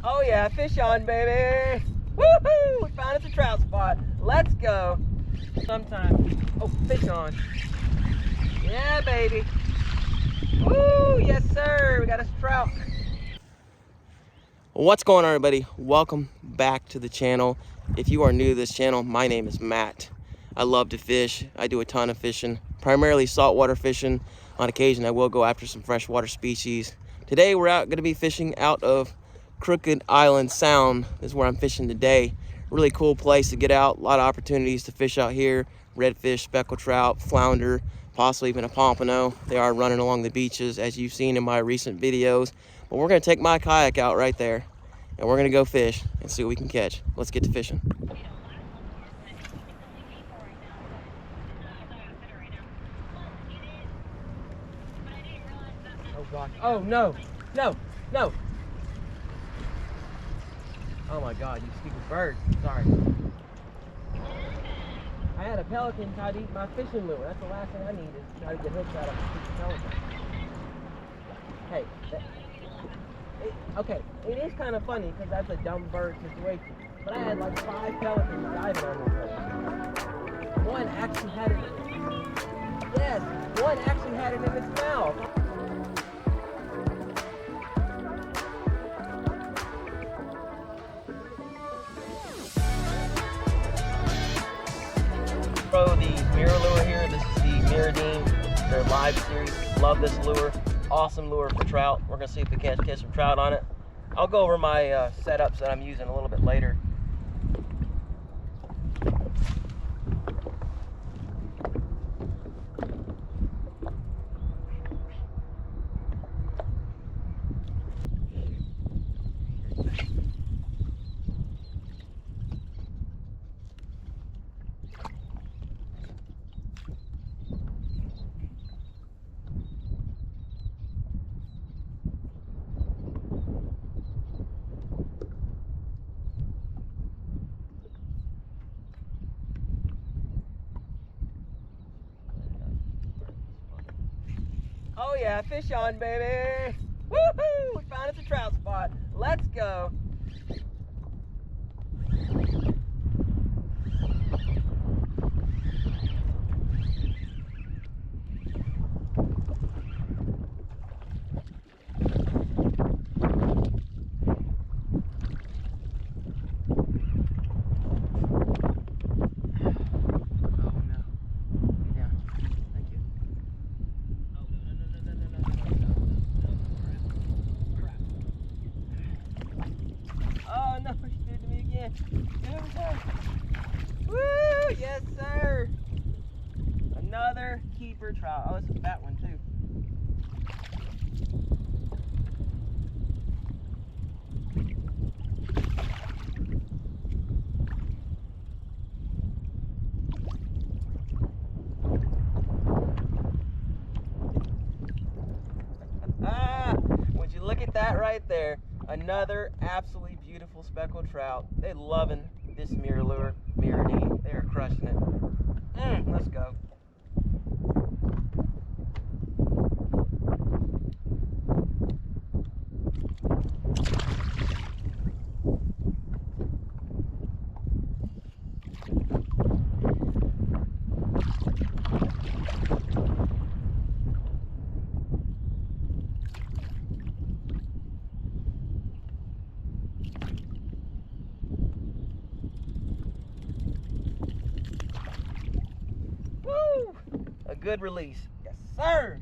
Oh yeah, fish on, baby. Woohoo! We found us a trout spot. Let's go. Sometime. Oh, fish on. Yeah, baby. Woo! Yes, sir. We got us a trout. What's going on, everybody? Welcome back to the channel. If you are new to this channel, my name is Matt. I love to fish. I do a ton of fishing, primarily saltwater fishing. On occasion, I will go after some freshwater species. Today, we're going to be fishing out of Crooked Island Sound. This is where I'm fishing today. Really cool place to get out. A lot of opportunities to fish out here. Redfish, speckled trout, flounder, possibly even a pompano. They are running along the beaches, as you've seen in my recent videos. But we're going to take my kayak out right there, and we're going to go fish and see what we can catch. Let's get to fishing. Oh gosh. Oh no. No. No. Oh my god, you stupid bird. Sorry. I had a pelican try to eat my fishing lure. That's the last thing I need is try to get hooks out of a stupid pelican. Hey, okay, it is kind of funny because that's a dumb bird situation. But I had like 5 pelicans diving on this lure. One actually had it. Yes, one actually had it in its mouth. The mirror lure here. This is the mirrodine, their live series. Love this lure. Awesome lure for trout. We're gonna see if we can't catch some trout on it. I'll go over my setups that I'm using a little bit later. Oh yeah, fish on, baby. Woohoo! We found us a trout spot. Let's go. Woo! Yes, sir. Another keeper trout. Oh, it's a fat one too. Would you look at that right there? Another absolutely beautiful speckled trout. They're loving this mirror lure, mirrodine. They are crushing it. Let's go. Woo! A good release. Yes, sir.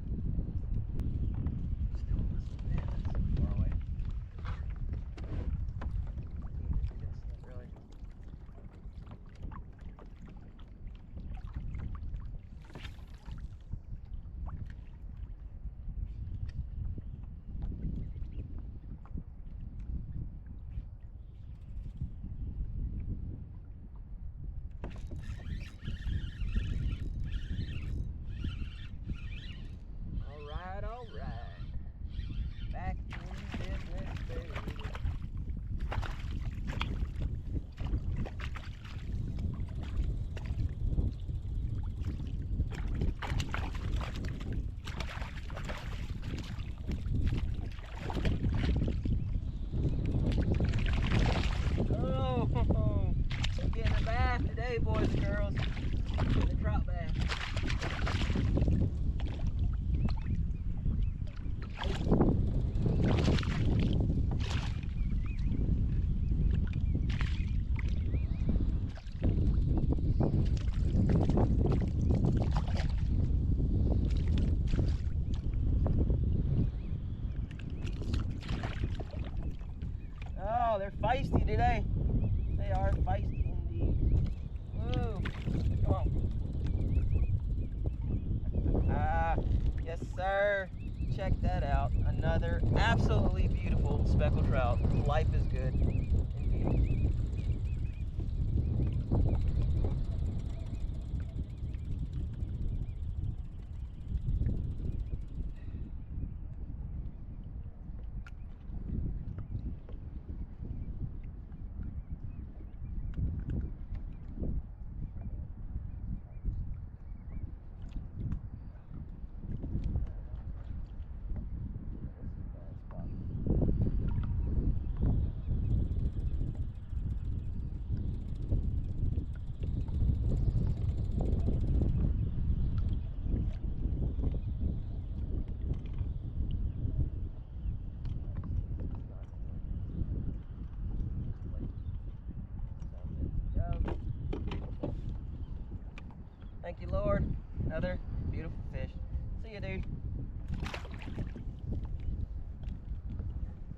Oh, they're feisty today. They are feisty indeed. Woo. Come on. Ah, yes, sir. Check that out. Another absolutely beautiful speckled trout. Life is good. Indeed. Thank you, Lord. Another beautiful fish. See you, dude.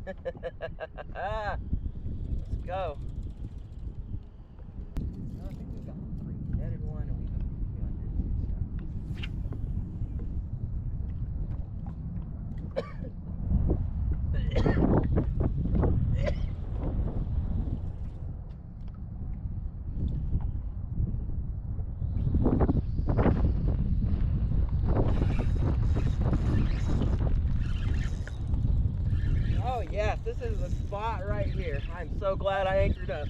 Let's go. I think we've got a pretty netted one, and we got Oh yes, this is the spot right here. I'm so glad I anchored up.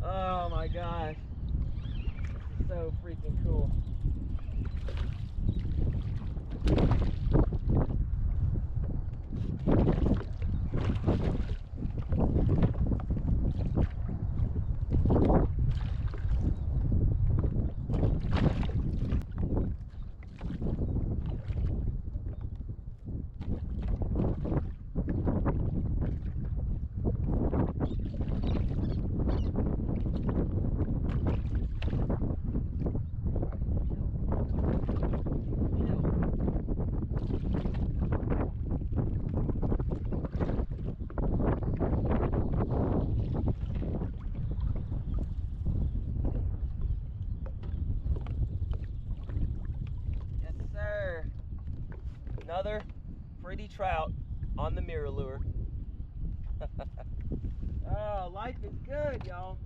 Oh my gosh. This is so freaking cool. Another pretty trout on the mirror lure. Oh, life is good, y'all.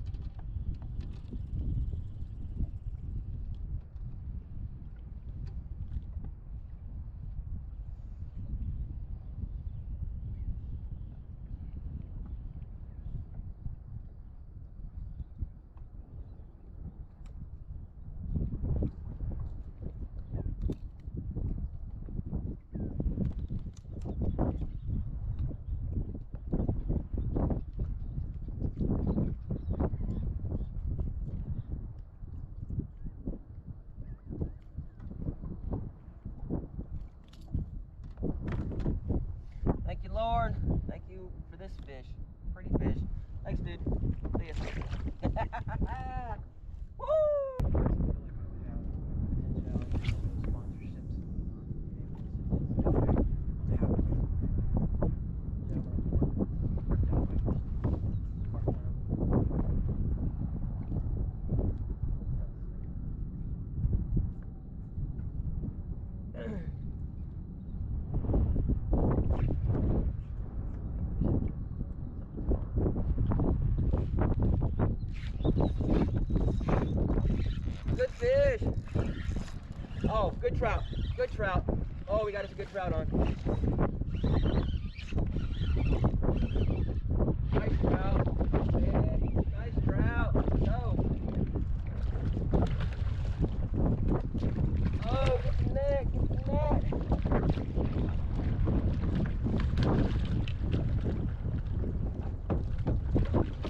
Thank you, Lord. Thank you for this fish. Pretty fish. Thanks, dude. See ya. Woo! Good fish. Oh, good trout. Good trout. Oh, we got us a good trout on. Nice trout. Yeah, nice trout. Go. Oh, get the neck. Get the neck.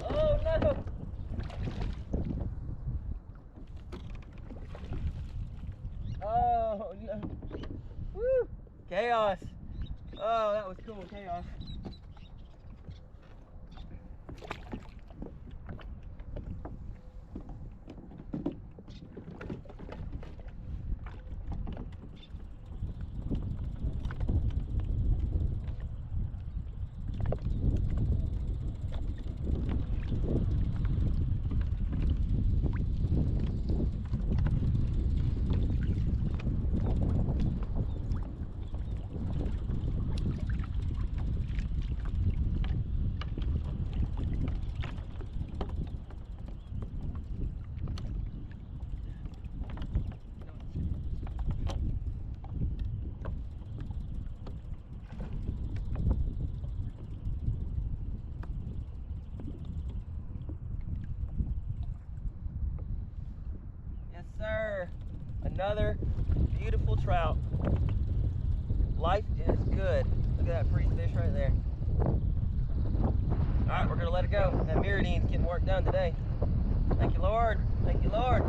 Oh, no. Oh no. Woo! Chaos. Oh, that was cool. Chaos. little trout. Life is good. Look at that pretty fish right there. All right, we're gonna let it go. That mirrodine's getting work done today. Thank you, Lord. Thank you, Lord.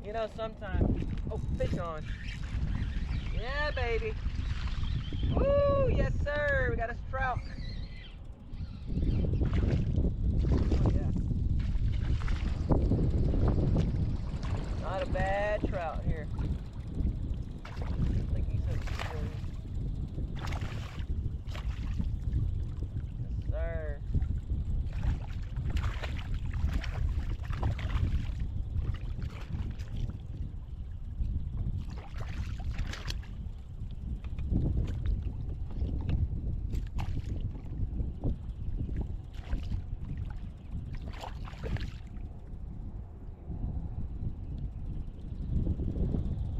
You know, sometimes, oh, fish on. Yeah, baby. Woo, yes, sir. We got us a trout. Oh, yeah. Not a bad trout here. I think he said yes, sir.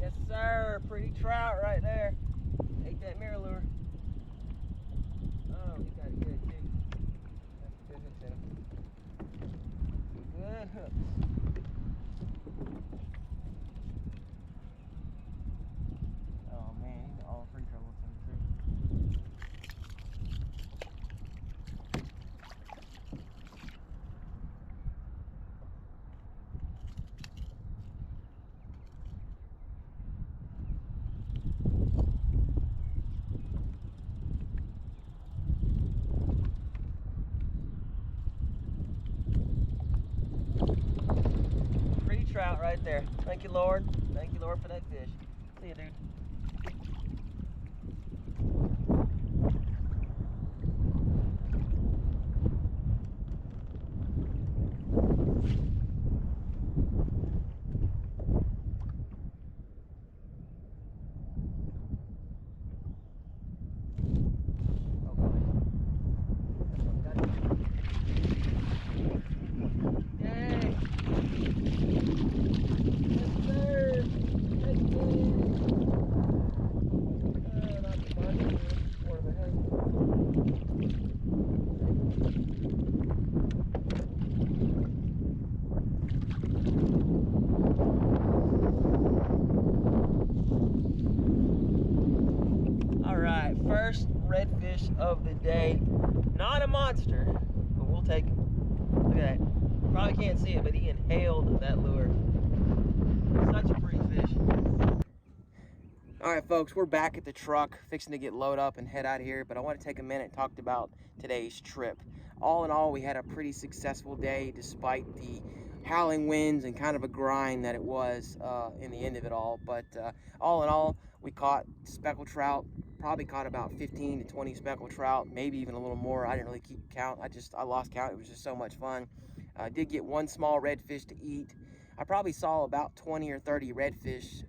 Yes, sir. Pretty trout right there. Ate that mirror lure. Oh, he got it good too. That's good hooks in him. Good hooks. Oh man, he's all free trouble too. Trout right there. Thank you, Lord. Thank you, Lord, for that fish. See you, dude. First redfish of the day. Not a monster, but we'll take him. Look at that. Probably can't see it, but he inhaled that lure. Such a pretty fish. All right, folks, we're back at the truck, fixing to get loaded up and head out of here, but I want to take a minute and talk about today's trip. All in all, we had a pretty successful day despite the howling winds and kind of a grind that it was in the end of it all. But all in all, we caught speckled trout, probably caught about 15 to 20 speckled trout, maybe even a little more. I didn't really keep count. I lost count. It was just so much fun. I did get one small redfish to eat. I probably saw about 20 or 30 redfish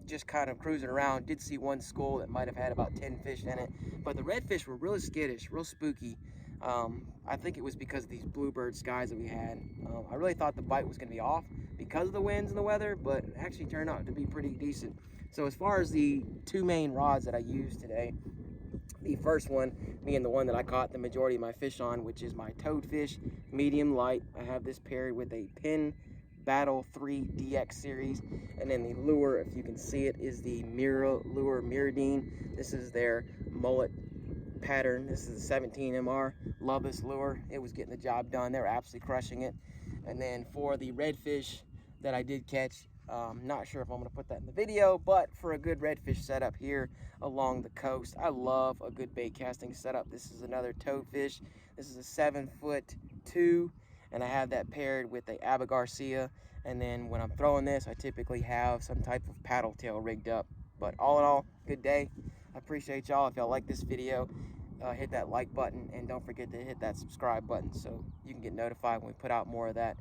just kind of cruising around. Did see one school that might have had about 10 fish in it, but the redfish were really skittish, real spooky. I think it was because of these bluebird skies that we had. I really thought the bite was going to be off because of the winds and the weather, but it actually turned out to be pretty decent. So as far as the two main rods that I used today, the first one being the one that I caught the majority of my fish on, which is my toadfish, medium light. I have this paired with a Pin Battle 3 DX series, and then the lure, if you can see it, is the mirrodine. This is their mullet pattern. This is a 17 MR. Love this lure. It was getting the job done. They were absolutely crushing it. And then for the redfish that I did catch, not sure if I'm going to put that in the video, but for a good redfish setup here along the coast, I love a good bait casting setup. This is another toadfish. This is a 7'2", and I have that paired with the Abba Garcia. And then when I'm throwing this, I typically have some type of paddle tail rigged up. But all in all, good day. I appreciate y'all. If y'all like this video, hit that like button, and don't forget to hit that subscribe button so you can get notified when we put out more of that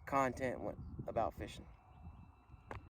content about fishing.